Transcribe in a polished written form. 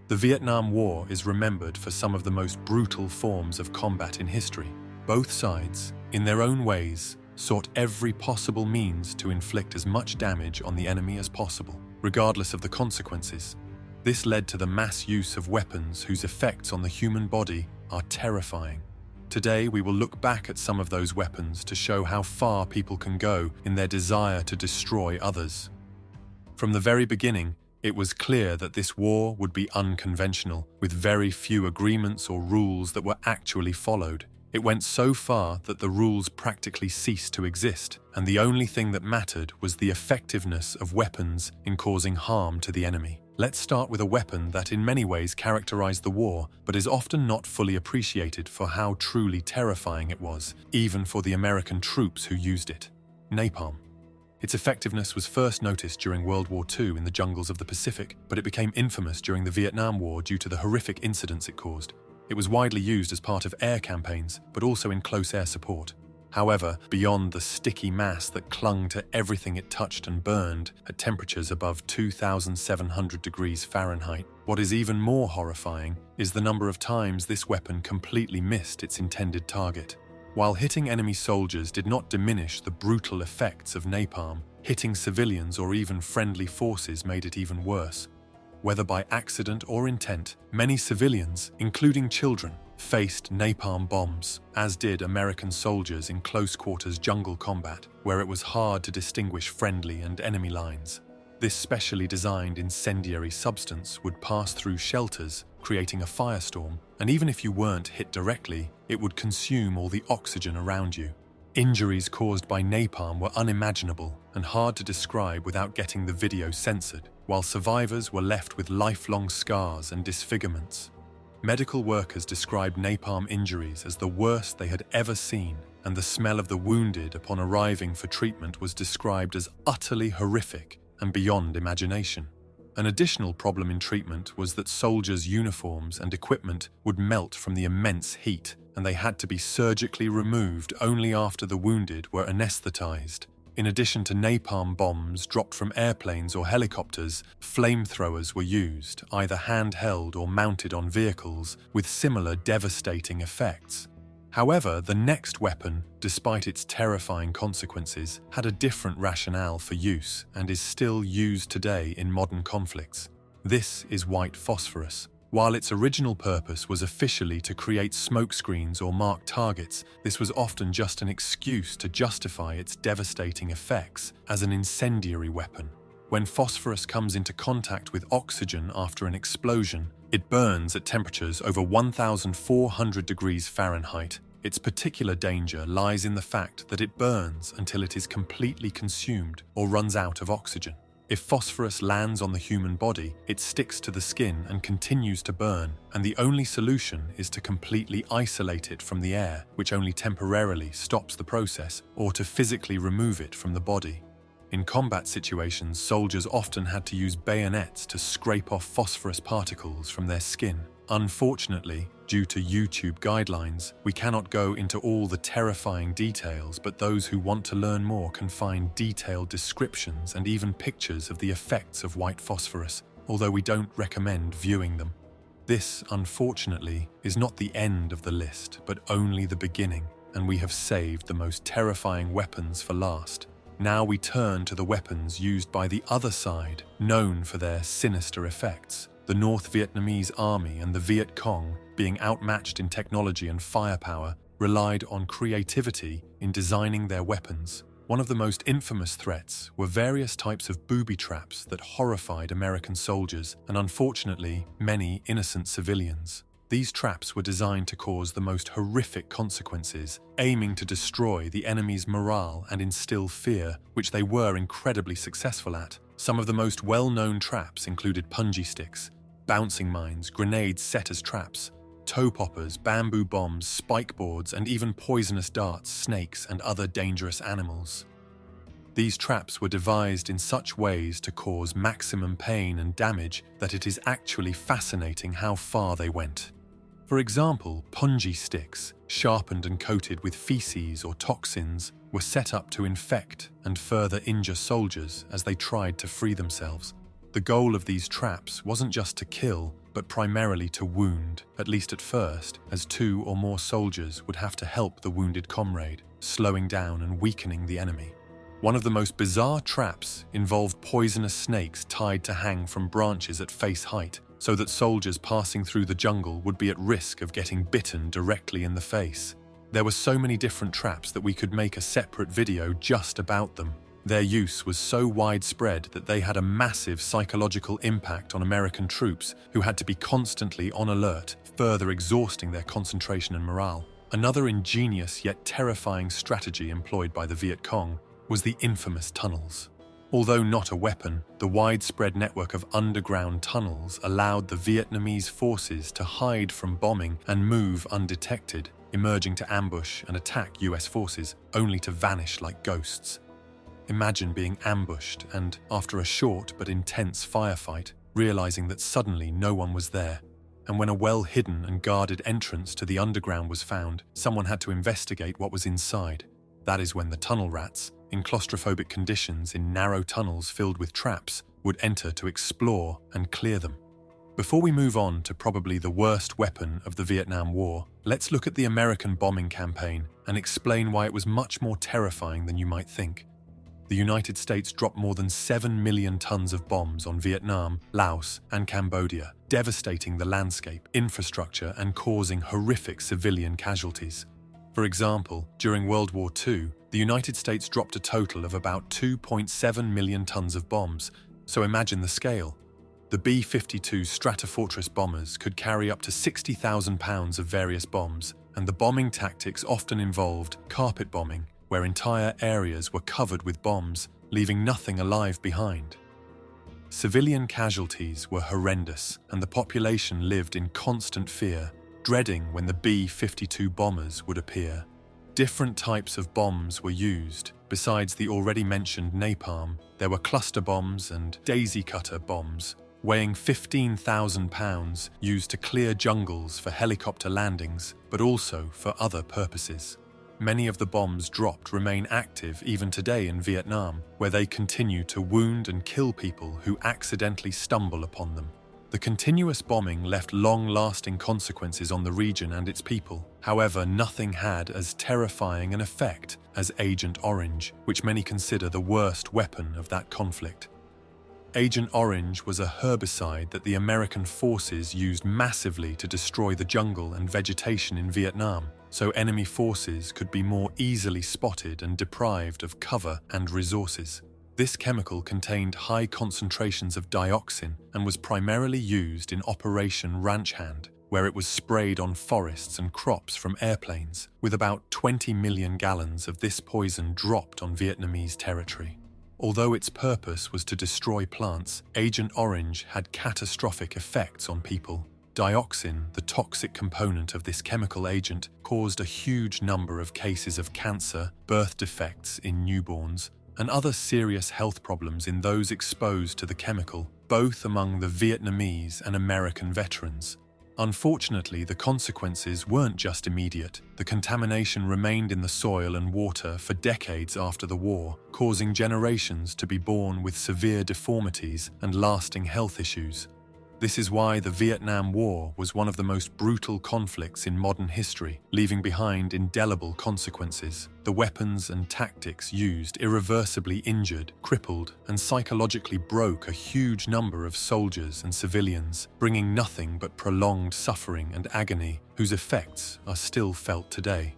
The Vietnam War is remembered for some of the most brutal forms of combat in history. Both sides, in their own ways, sought every possible means to inflict as much damage on the enemy as possible, regardless of the consequences. This led to the mass use of weapons whose effects on the human body are terrifying. Today, we will look back at some of those weapons to show how far people can go in their desire to destroy others. From the very beginning, it was clear that this war would be unconventional, with very few agreements or rules that were actually followed. It went so far that the rules practically ceased to exist, and the only thing that mattered was the effectiveness of weapons in causing harm to the enemy. Let's start with a weapon that in many ways characterized the war, but is often not fully appreciated for how truly terrifying it was, even for the American troops who used it: napalm. Its effectiveness was first noticed during World War II in the jungles of the Pacific, but it became infamous during the Vietnam War due to the horrific incidents it caused. It was widely used as part of air campaigns, but also in close air support. However, beyond the sticky mass that clung to everything it touched and burned at temperatures above 2,700 degrees Fahrenheit, what is even more horrifying is the number of times this weapon completely missed its intended target. While hitting enemy soldiers did not diminish the brutal effects of napalm, hitting civilians or even friendly forces made it even worse. Whether by accident or intent, many civilians, including children, faced napalm bombs, as did American soldiers in close-quarters jungle combat, where it was hard to distinguish friendly and enemy lines. This specially designed incendiary substance would pass through shelters, creating a firestorm, and even if you weren't hit directly, it would consume all the oxygen around you. Injuries caused by napalm were unimaginable and hard to describe without getting the video censored, while survivors were left with lifelong scars and disfigurements. Medical workers described napalm injuries as the worst they had ever seen, and the smell of the wounded upon arriving for treatment was described as utterly horrific and beyond imagination. An additional problem in treatment was that soldiers' uniforms and equipment would melt from the immense heat, and they had to be surgically removed only after the wounded were anesthetized. In addition to napalm bombs dropped from airplanes or helicopters, flamethrowers were used, either handheld or mounted on vehicles, with similar devastating effects. However, the next weapon, despite its terrifying consequences, had a different rationale for use and is still used today in modern conflicts. This is white phosphorus. While its original purpose was officially to create smokescreens or mark targets, this was often just an excuse to justify its devastating effects as an incendiary weapon. When phosphorus comes into contact with oxygen after an explosion, it burns at temperatures over 1,400 degrees Fahrenheit. Its particular danger lies in the fact that it burns until it is completely consumed or runs out of oxygen. If phosphorus lands on the human body, it sticks to the skin and continues to burn, and the only solution is to completely isolate it from the air, which only temporarily stops the process, or to physically remove it from the body. In combat situations, soldiers often had to use bayonets to scrape off phosphorus particles from their skin. Unfortunately, due to YouTube guidelines, we cannot go into all the terrifying details, but those who want to learn more can find detailed descriptions and even pictures of the effects of white phosphorus, although we don't recommend viewing them. This, unfortunately, is not the end of the list, but only the beginning, and we have saved the most terrifying weapons for last. Now we turn to the weapons used by the other side, known for their sinister effects. The North Vietnamese Army and the Viet Cong, being outmatched in technology and firepower, relied on creativity in designing their weapons. One of the most infamous threats were various types of booby traps that horrified American soldiers and, unfortunately, many innocent civilians. These traps were designed to cause the most horrific consequences, aiming to destroy the enemy's morale and instill fear, which they were incredibly successful at. Some of the most well-known traps included punji sticks, bouncing mines, grenades set as traps, toe poppers, bamboo bombs, spike boards, and even poisonous darts, snakes, and other dangerous animals. These traps were devised in such ways to cause maximum pain and damage that it is actually fascinating how far they went. For example, punji sticks, sharpened and coated with feces or toxins, were set up to infect and further injure soldiers as they tried to free themselves. The goal of these traps wasn't just to kill, but primarily to wound, at least at first, as 2 or more soldiers would have to help the wounded comrade, slowing down and weakening the enemy. One of the most bizarre traps involved poisonous snakes tied to hang from branches at face height, so that soldiers passing through the jungle would be at risk of getting bitten directly in the face. There were so many different traps that we could make a separate video just about them. Their use was so widespread that they had a massive psychological impact on American troops who had to be constantly on alert, further exhausting their concentration and morale. Another ingenious yet terrifying strategy employed by the Viet Cong was the infamous tunnels. Although not a weapon, the widespread network of underground tunnels allowed the Vietnamese forces to hide from bombing and move undetected, emerging to ambush and attack US forces, only to vanish like ghosts. Imagine being ambushed and, after a short but intense firefight, realizing that suddenly no one was there. And when a well-hidden and guarded entrance to the underground was found, someone had to investigate what was inside. That is when the tunnel rats, in claustrophobic conditions in narrow tunnels filled with traps, would enter to explore and clear them. Before we move on to probably the worst weapon of the Vietnam War, let's look at the American bombing campaign and explain why it was much more terrifying than you might think. The United States dropped more than 7 million tons of bombs on Vietnam, Laos, and Cambodia, devastating the landscape, infrastructure, and causing horrific civilian casualties. For example, during World War II, the United States dropped a total of about 2.7 million tons of bombs, so imagine the scale. The B-52 Stratofortress bombers could carry up to 60,000 pounds of various bombs, and the bombing tactics often involved carpet bombing, where entire areas were covered with bombs, leaving nothing alive behind. Civilian casualties were horrendous, and the population lived in constant fear, dreading when the B-52 bombers would appear. Different types of bombs were used. Besides the already mentioned napalm, there were cluster bombs and daisy cutter bombs, weighing 15,000 pounds, used to clear jungles for helicopter landings, but also for other purposes. Many of the bombs dropped remain active even today in Vietnam, where they continue to wound and kill people who accidentally stumble upon them. The continuous bombing left long-lasting consequences on the region and its people. However, nothing had as terrifying an effect as Agent Orange, which many consider the worst weapon of that conflict. Agent Orange was a herbicide that the American forces used massively to destroy the jungle and vegetation in Vietnam, so enemy forces could be more easily spotted and deprived of cover and resources. This chemical contained high concentrations of dioxin and was primarily used in Operation Ranch Hand, where it was sprayed on forests and crops from airplanes, with about 20 million gallons of this poison dropped on Vietnamese territory. Although its purpose was to destroy plants, Agent Orange had catastrophic effects on people. Dioxin, the toxic component of this chemical agent, caused a huge number of cases of cancer, birth defects in newborns, and other serious health problems in those exposed to the chemical, both among the Vietnamese and American veterans. Unfortunately, the consequences weren't just immediate. The contamination remained in the soil and water for decades after the war, causing generations to be born with severe deformities and lasting health issues. This is why the Vietnam War was one of the most brutal conflicts in modern history, leaving behind indelible consequences. The weapons and tactics used irreversibly injured, crippled, and psychologically broke a huge number of soldiers and civilians, bringing nothing but prolonged suffering and agony, whose effects are still felt today.